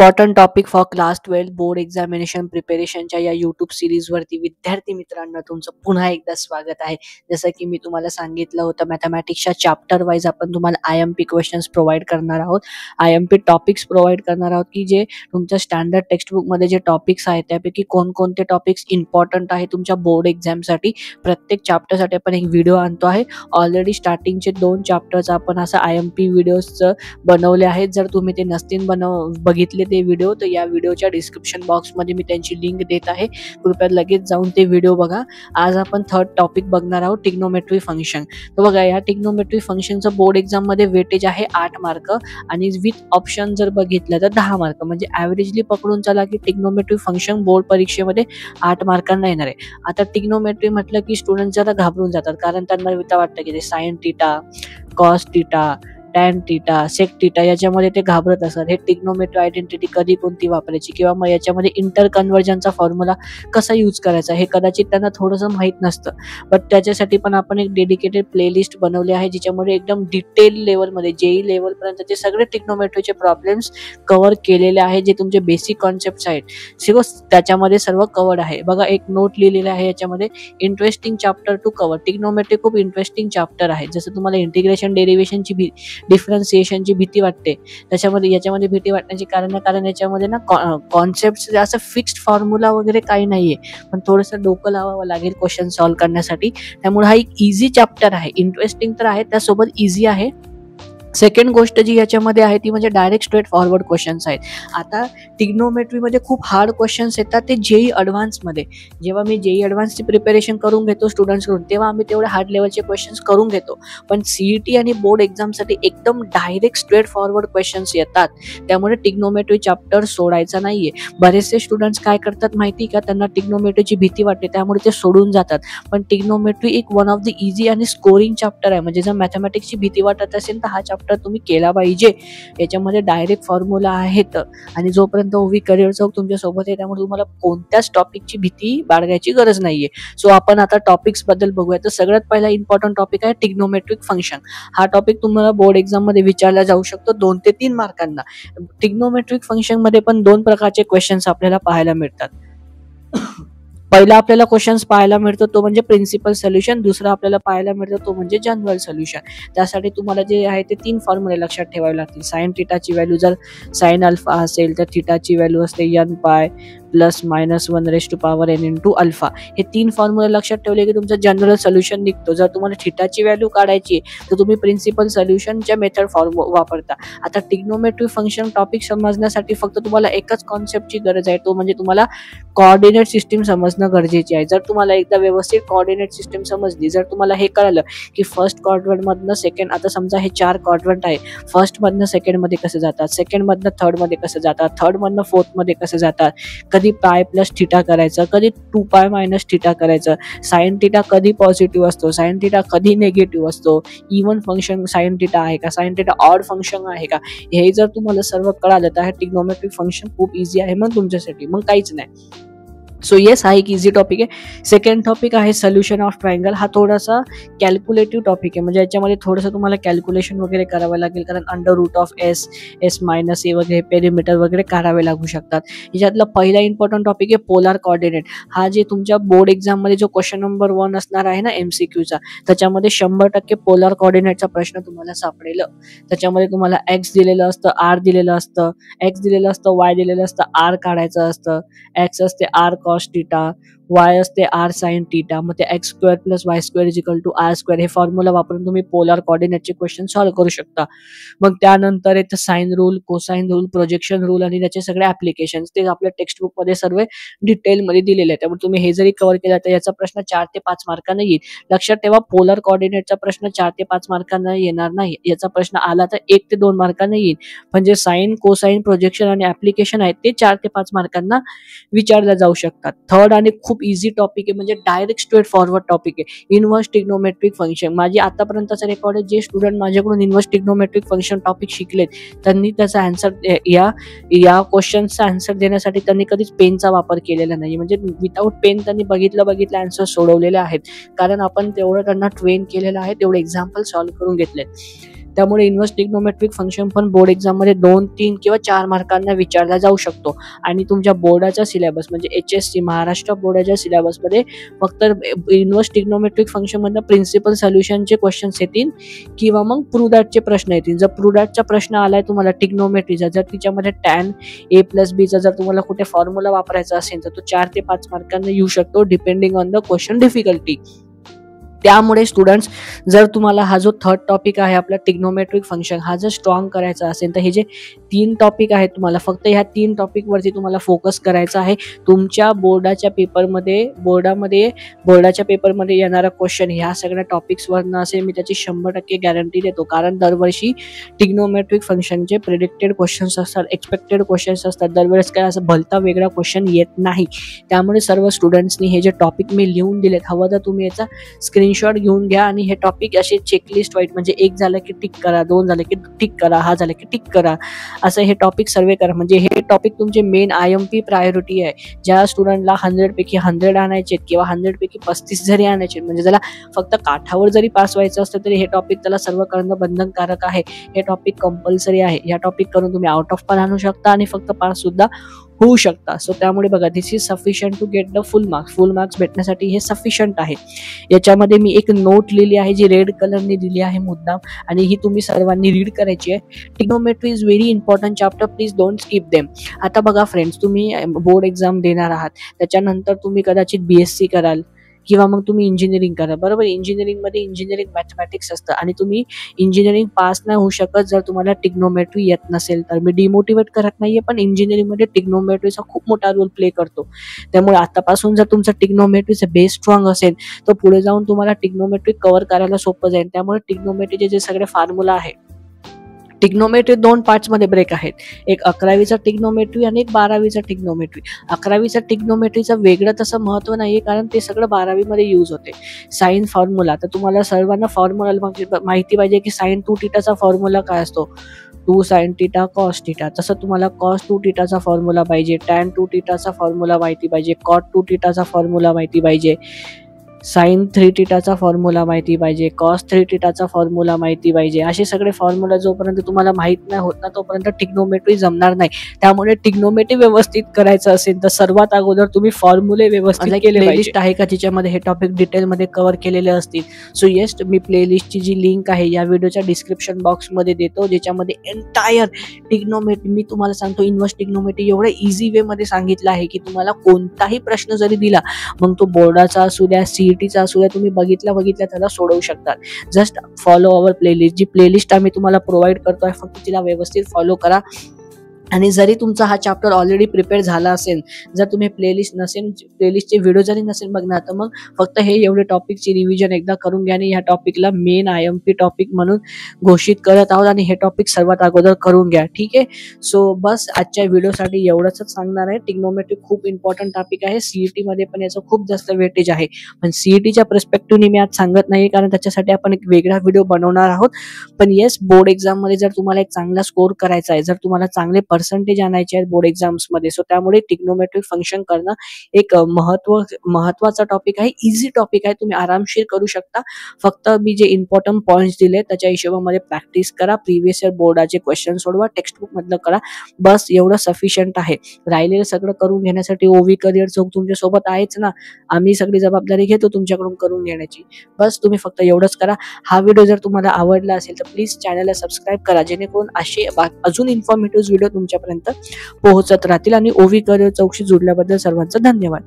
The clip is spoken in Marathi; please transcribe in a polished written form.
Important topic for class 12 board examination प्रिपरेशनच्या या यूट्यूब सिरीजवरती विद्यार्थी मित्रांनो तुमचं पुन्हा एकदा स्वागत आहे. जसं की मी तुम्हाला सांगितलं होतं, मॅथमॅटिक्सच्या चॅप्टर वाईज आपण तुम्हाला IMP क्वेश्चन्स प्रोव्हाइड करणार आहोत, IMP टॉपिक्स प्रोव्हाइड करणार आहोत की जे तुमच्या स्टँडर्ड टेक्स्टबुकमध्ये जे टॉपिक्स आहेत त्यापैकी कोणकोणते टॉपिक्स इम्पॉर्टंट आहे तुमच्या बोर्ड एक्झामसाठी. प्रत्येक चॅप्टरसाठी आपण एक व्हिडिओ आणतो आहे. ऑलरेडी स्टार्टिंगचे 2 चॅप्टर्स आपण असं IMP व्हिडिओजचं बनवले आहेत. जर तुम्ही ते नसतील बघितले ते व्हिडिओ तर या व्हिडिओच्या डिस्क्रिप्शन बॉक्समध्ये मी त्यांची लिंक देत आहे. कृपया लगेच जाऊन ते व्हिडिओ बघा. आज आपण थर्ड टॉपिक बघणार आहोत, ट्रिग्नोमेट्री फंक्शन. तर बघा, या ट्रिग्नोमेट्री फंक्शनचं बोर्ड एक्झाममध्ये वेटेज आहे 8 मार्क आणि विथ ऑप्शन जर बघितलं तर 10 मार्क. म्हणजे ॲव्हरेजली पकडून चला की ट्रिग्नोमेट्री फंक्शन बोर्ड परीक्षेमध्ये 8 मार्कांना येणार आहे. आता ट्रिग्नोमेट्री म्हटलं की स्टुडंट जरा घाबरून जातात, कारण त्यांना वाटतं की ते sine theta, cos theta, tan theta, sec theta याच्यामध्ये ते घाबरत असतात. हे ट्रिग्नोमेट्री आयडेंटिटी कधी कोणती वापरायची किंवा मग याच्यामध्ये इंटर कन्व्हर्जनचा फॉर्म्युला कसा यूज करायचा हे कदाचित त्यांना थोडंसं माहीत नसतं. बट त्याच्यासाठी पण आपण एक डेडिकेटेड प्लेलिस्ट बनवली आहे, जिच्यामध्ये एकदम डिटेल लेवलमध्ये JEE लेवलपर्यंत ते सगळे ट्रिग्नोमेट्रीचे प्रॉब्लेम्स कव्हर केलेले आहेत. जे तुमचे बेसिक कॉन्सेप्ट्स आहेत त्याच्यामध्ये सर्व कव्हर्ड आहे. बघा, एक नोट लिहिलेला आहे याच्यामध्ये, interesting chapter to cover. Trigonometry खूप इंटरेस्टिंग चॅप्टर आहे. जसं तुम्हाला इंटिग्रेशन डेरिव्हेशनची डिफरन्सिएशनची भीती वाटते, याच्यामध्ये भीती वाटण्याची कारण याच्यामध्ये ना कॉन्सेप्ट असं फिक्स्ड फॉर्म्युला वगैरे काही नाहीये, पण थोडंसं डोकं लावावं लागेल क्वेश्चन सॉल्व्ह करण्यासाठी. त्यामुळे हा एक इझी चॅप्टर आहे. इंटरेस्टिंग तर आहे, त्यासोबत इझी आहे. सेकंड गोष्ट जी याच्यामध्ये आहे ती म्हणजे डायरेक्ट स्ट्रेट फॉरवर्ड क्वेश्चन्स आहेत. आता ट्रिग्नोमेट्रीमध्ये खूप हार्ड क्वेश्चन्स येतात, ते JEE ॲडव्हान्समध्ये. जेव्हा मी JEE ॲडव्हान्सची प्रिपरेशन करून घेतो स्टुडंट्सकडून, तेव्हा आम्ही तेवढे हार्ड लेवलचे क्वेश्चन्स करून घेतो. पण CET आणि बोर्ड एक्झामसाठी एकदम डायरेक्ट स्ट्रेट फॉरवर्ड क्वेश्चन्स येतात. त्यामुळे ट्रिग्नोमेट्री चॅप्टर सोडायचा नाहीये. बरेचसे स्टुडंट्स काय करतात माहिती का, त्यांना ट्रिग्नोमेट्रीची भीती वाटते त्यामुळे ते सोडून जातात. पण ट्रिग्नोमेट्री एक वन ऑफ द इझी आणि स्कोरिंग चॅप्टर आहे. म्हणजे जर मॅथमॅटिक्सची भीती वाटत असेल तर हा चॅप्टर तुम्ही केला पाहिजे. याच्यामध्ये डायरेक्ट फॉर्म्युला आहेत आणि जोपर्यंत ओवी करिअर चौक तुमच्या सोबत आहे, त्यामुळे तुम्हाला कोणत्याच टॉपिकची भीती बाळगायची गरज नाहीये. सो आपण आता टॉपिक्स बद्दल बघूया. तर सगळ्यात पहिला इम्पॉर्टंट टॉपिक आहे ट्रिग्नोमेट्रिक फंक्शन. हा टॉपिक तुम्हाला बोर्ड एक्झाम मध्ये विचारला जाऊ शकतो 2 ते 3 मार्कांना. ट्रिग्नोमेट्रिक फंक्शन मध्ये पण 2 प्रकारचे क्वेश्चन्स आपल्याला पाहायला मिळतात. पहिला आपल्याला क्वेश्चन्स पाहायला मिळतो तो म्हणजे प्रिन्सिपल सोल्युशन, दुसरा आपल्याला पाहायला मिळतो तो म्हणजे जनरल सोल्युशन. त्यासाठी तुम्हाला जे आहे ते 3 फॉर्म्युले लक्षात ठेवावे लागतील. साइन थीटाची व्हॅल्यू जर साइन अल्फा असेल तर थीटाची व्हॅल्यू असते n पाय प्लस -1n इंटू अल्फा. हे 3 फॉर्म्युले लक्षात ठेवले की तुमचं जनरल सोल्युशन निघतो. जर तुम्हाला थीटाची व्हॅल्यू काढायची तर तुम्ही प्रिन्सिपल सोल्युशनच्या मेथड वापरता. आता ट्रिग्नोमेट्री फंक्शन टॉपिक समजण्यासाठी फक्त तुम्हाला एकच कॉन्सेप्टची गरज आहे, तो म्हणजे तुम्हाला कोऑर्डिनेट सिस्टीम समजणं गरजेचे आहे. जर तुम्हाला एकदा व्यवस्थित कोऑर्डिनेट सिस्टीम समजली, जर तुम्हाला हे कळलं की फर्स्ट क्वाड्रंट मधनं सेकंड, आता समजा हे 4 क्वाड्रंट आहे, फर्स्ट मधनं सेकंड मध्ये कसं जातात, सेकंड मधनं थर्ड मध्ये कसं जातात, थर्ड मधनं फोर्थ मध्ये कसं जातात, कधी पाय प्लस थीटा करायचं, कधी 2π मायनस थीटा करायचं, साइन थीटा कधी पॉझिटिव्ह असतो, साइन थीटा कधी निगेटिव्ह असतो, इव्हन फंक्शन साइन थीटा आहे का, साइन थीटा ऑड फंक्शन आहे का, हे जर तुम्हाला सर्व कळालं तर हे ट्रिग्नोमेट्रिक फंक्शन खूप इझी आहे मग तुमच्यासाठी, मग काहीच नाही. सो येस, हा एक इझी टॉपिक आहे. सेकंड टॉपिक आहे सोल्युशन ऑफ ट्रायंगल. हा थोडासा कॅल्क्युलेटिव्ह टॉपिक आहे, म्हणजे याच्यामध्ये थोडंसं तुम्हाला कॅल्क्युलेशन वगैरे करावं लागेल, कारण under route of S, S-A वगैरे पेरिमीटर वगैरे काढावे लागू शकतात. याच्यातला पहिला इम्पॉर्टंट टॉपिक आहे पोलार कोऑर्डिनेट. हा जे तुमच्या बोर्ड एक्झाममध्ये जो क्वेश्चन नंबर 1 असणार आहे ना MCQचा, त्याच्यामध्ये 100% पोलार कोऑर्डिनेटचा प्रश्न तुम्हाला सापडेल. त्याच्यामध्ये तुम्हाला X दिलेलं असतं, R दिलेलं असतं, X दिलेलं असतं, Y दिलेलं असतं, R काढायचं असतं, X असते R cos थीटा, y असते r sin थीटा, मग ते x² + y² = r². हे फॉर्म्युला वापरून तुम्ही पोलार कोऑर्डिनेटचे क्वेश्चन सॉल्व्ह करू शकता. मग त्यानंतर येतं sine rule, cosine rule, projection rule आणि त्याचे सगळे ऍप्लिकेशन्स. ते आपल्या टेक्स्टबुक मध्ये सर्व डिटेलमध्ये दिलेले आहे. त्यामुळे तुम्ही हे जरी कव्हर केला तर याचा प्रश्न 4 ते 5 मार्कांना येईल. लक्षात ठेवा, पोलार कोऑर्डिनेटचा प्रश्न 4 ते 5 मार्कांना येणार नाही. याचा प्रश्न आला तर 1 ते 2 मार्कांना येईल. म्हणजे साइन, कोसाइन, प्रोजेक्शन आणि ऍप्लिकेशन आहेत ते 4 ते 5 मार्कांना विचारल्या जाऊ शकतात. थर्ड आणि खूप इझी टॉपिक आहे, म्हणजे डायरेक्ट स्ट्रेट फॉरवर्ड टॉपिक आहे, इनव्हर्स ट्रिग्नोमेट्रिक फंक्शन. माझी आतापर्यंतचा रेकॉर्ड आहे, जे स्टुडंट माझ्याकडून इनव्हर्स ट्रिग्नोमेट्रिक फंक्शन टॉपिक शिकलेत त्यांनी त्याचा आन्सर या क्वेश्चनचा आन्सर देण्यासाठी त्यांनी कधीच पेनचा वापर केलेला नाही. म्हणजे विदाऊट पेन त्यांनी बघितलं आन्सर सोडवलेले आहेत, कारण आपण तेवढं त्यांना ट्रेन केलेलं आहे, तेवढे एक्झाम्पल सॉल्व्ह करून घेतलेत. त्यामुळे इन्व्हर्स ट्रिग्नोमेट्रिक फंक्शन पण बोर्ड एक्झाममध्ये 2, 3 किंवा 4 मार्कांना विचारला जाऊ शकतो. आणि तुमच्या बोर्डाचा सिलेबस म्हणजे HSC महाराष्ट्र बोर्डाच्या सिलेबसमध्ये फक्त इन्व्हर्स ट्रिग्नोमेट्रिक फंक्शन मधनं प्रिन्सिपल सोल्युशनचे क्वेश्चन्स येतील किंवा मग प्रूव्ह दॅटचे प्रश्न येतील. जर प्रूव्ह दॅटचा प्रश्न आलाय तुम्हाला ट्रिग्नोमेट्रीचा, जर तिच्यामध्ये tan A+B चा जर तुम्हाला कुठे फॉर्म्युला वापरायचा असेल तर तो 4 ते 5 मार्कांना येऊ शकतो depending on the question difficulty. त्यामुळे स्टुडंट्स, जर तुम्हाला हा जो थर्ड टॉपिक आहे आपला ट्रिग्नोमेट्रिक फंक्शन हा जर स्ट्रॉंग करायचा असेल तर हे जे 3 टॉपिक आहेत तुम्हाला फक्त ह्या 3 टॉपिकवरती तुम्हाला फोकस करायचा आहे. तुमच्या बोर्डाच्या पेपरमध्ये येणारा क्वेश्चन ह्या सगळ्या टॉपिक्सवरनं असेल, मी त्याची 100% गॅरंटी देतो. कारण दरवर्षी ट्रिग्नोमेट्रिक फंक्शनचे प्रेडिक्टेड क्वेश्चन्स असतात, एक्सपेक्टेड क्वेश्चन्स असतात. दरवेळेस काय असं भलता वेगळा क्वेश्चन येत नाही. त्यामुळे सर्व स्टुडंट्सनी हे जे टॉपिक मी लिहून दिलेत, हवं तर तुम्ही याचा स्क्रीनशॉट घेऊन घ्या आणि हे टॉपिक असे चेकलिस्ट वाईट म्हणजे 1 झालं की टिक करा, 2 झालं की टिक करा, हा झालं की टिक करा, असं हे टॉपिक सर्वे करा. म्हणजे हे टॉपिक तुमचे मेन IMP प्रायोरिटी आहे. ज्या स्टुडंटला 100 पैकी 100 आणायचे किंवा 100 पैकी 35 जरी आणायचे, म्हणजे त्याला फक्त काठावर जरी पास व्हायचं असतं तरी हे टॉपिक त्याला सर्व करणं बंधनकारक आहे. हे टॉपिक कंपल्सरी आहे. या टॉपिक करून तुम्ही आउट ऑफ पण आणू शकता आणि फक्त पास सुद्धा होऊ शकता. सो त्यामुळे बघा, this is sufficient to get the full marks भेटण्यासाठी हे सफिशियंट आहे. याच्यामध्ये मी एक नोट लिहिली आहे जी रेड कलरने दिली आहे मुद्दाम, आणि ही तुम्ही सर्वांनी रीड करायची आहे. Trigonometry is very important chapter, please don't skip them. आता बघा फ्रेंड्स, तुम्ही बोर्ड एक्झाम देणार आहात, त्याच्यानंतर तुम्ही कदाचित BSc कराल किंवा मग तुम्ही इंजिनिअरिंग करा, बरोबर. इंजिनिअरिंग मॅथमॅटिक्स असतं आणि तुम्ही इंजिनिअरिंग पास नाही होऊ शकत जर तुम्हाला ट्रिग्नोमेट्री येत नसेल तर. मी डिमोटिवेट करत नाहीये, पण इंजिनिअरिंगमध्ये ट्रिग्नोमेट्रीचा खूप मोठा रोल प्ले करतो. त्यामुळे आतापासून जर तुमचा ट्रिग्नोमेट्रीचा बेस स्ट्रॉंग असेल तर पुढे जाऊन तुम्हाला ट्रिग्नोमेट्री कव्हर करायला सोपं जाईल. त्यामुळे ट्रिग्नोमेट्रीचे जे सगळे फॉर्म्युला आहे, ट्रिग्नोमेट्री 2 पार्ट्समध्ये ब्रेक आहेत. एक 11वीचा ट्रिग्नोमेट्री आणि एक 12वीचा ट्रिग्नोमेट्री. 11वीचा ट्रिग्नोमेट्रीचं वेगळं तसं महत्त्व नाही आहे, कारण ते सगळं 12वीमध्ये यूज होते. साइन फॉर्म्युला, तर तुम्हाला सर्वांना फॉर्म्युला माहिती पाहिजे की साइन 2 थीटाचा फॉर्म्युला काय असतो, 2 sin θ cos θ. तसं तुम्हाला cos 2 θचा फॉर्म्युला पाहिजे, tan 2 θचा फॉर्म्युला माहिती पाहिजे, cot 2 θचा फॉर्म्युला माहिती पाहिजे, sin 3 θचा फॉर्म्युला माहिती पाहिजे, cos 3 θचा फॉर्म्युला माहिती पाहिजे. असे सगळे फॉर्म्युला जोपर्यंत तुम्हाला माहित नाही होत ना तोपर्यंत ट्रिग्नोमेट्री जमणार नाही. त्यामुळे ट्रिग्नोमेट्री व्यवस्थित करायचं असेल तर सर्वात अगोदर तुम्ही फॉर्म्युले व्यवस्थित केले पाहिजे. आहे का तिच्यामध्ये हे टॉपिक डिटेलमध्ये कव्हर केलेले असतील. सो येस, मी प्लेलिस्टची जी लिंक आहे या व्हिडिओच्या डिस्क्रिप्शन बॉक्समध्ये देतो, ज्याच्यामध्ये एंटायर ट्रिग्नोमेट्री मी तुम्हाला सांगतो. इन्व्हर्स ट्रिग्नोमेट्री एवढ्या इझी वे मध्ये सांगितलं आहे की तुम्हाला कोणताही प्रश्न जरी दिला, मग तो बोर्डाचा असू द्या, CETचा असू द्या, तुम्ही बघितल्या त्याला सोडवू शकता. Just follow our playlist. जी प्लेलिस्ट आम्ही तुम्हाला प्रोव्हाइड करतोय, फक्त तिला व्यवस्थित फॉलो करा. आणि जरी तुमचा हा चॅप्टर ऑलरेडी प्रिपेअर झाला असेल, जर तुम्ही प्लेलिस्टचे व्हिडिओ जरी नसेल बघणार, तर मग फक्त हे एवढे टॉपिकची रिव्हिजन एकदा करून घ्या आणि ह्या टॉपिकला मेन IMP टॉपिक म्हणून घोषित करत आहोत आणि हे टॉपिक सर्वात अगोदर करून घ्या, ठीक आहे. सो बस आजच्या व्हिडिओसाठी एवढंच सांगणार आहे. ट्रिग्नोमेट्री खूप इम्पॉर्टंट टॉपिक आहे. CET मध्ये पण याचं खूप जास्त वेटेज आहे, पण CETच्या पर्स्पेक्टिव्हने मी आज सांगत नाही, कारण त्याच्यासाठी आपण एक वेगळा व्हिडिओ बनवणार आहोत. पण येस, बोर्ड एक्झाम मध्ये जर तुम्हाला एक चांगला स्कोर करायचा आहे, जर तुम्हाला चांगले पर्सेंटेज आणायचे आहेत बोर्ड एक्झाम्स मध्ये, सो त्यामुळे ट्रिग्नोमेट्रिक फंक्शन करणं एक महत्वाचा टॉपिक आहे. इझी टॉपिक आहे, तुम्ही आरामशीर करू शकता. फक्त मी जे इम्पॉर्टंट पॉइंट्स दिले त्याच्या हिशोबामध्ये प्रॅक्टिस करा, प्रिव्हियस इयर बोर्डाचे क्वेश्चन सोडवा, टेक्स्टबुक मधलं करा, बस एवढं सफिशियंट आहे. राहिलेलं सगळं करून घेण्यासाठी OV करिअर चौक तुमच्या सोबत आहेच ना. आम्ही सगळी जबाबदारी घेतो तुमच्याकडून करून घेण्याची. बस तुम्ही फक्त एवढंच करा. हा व्हिडिओ जर तुम्हाला आवडला असेल तर प्लीज चॅनलला सबस्क्राईब करा, जेणेकरून असे अजून इन्फॉर्मेटिव्ह व्हिडिओ तुमच्यापर्यंत पोहोचत राहतील. आणि OV करिअर चौकशी जोडल्याबद्दल सर्वांचं धन्यवाद.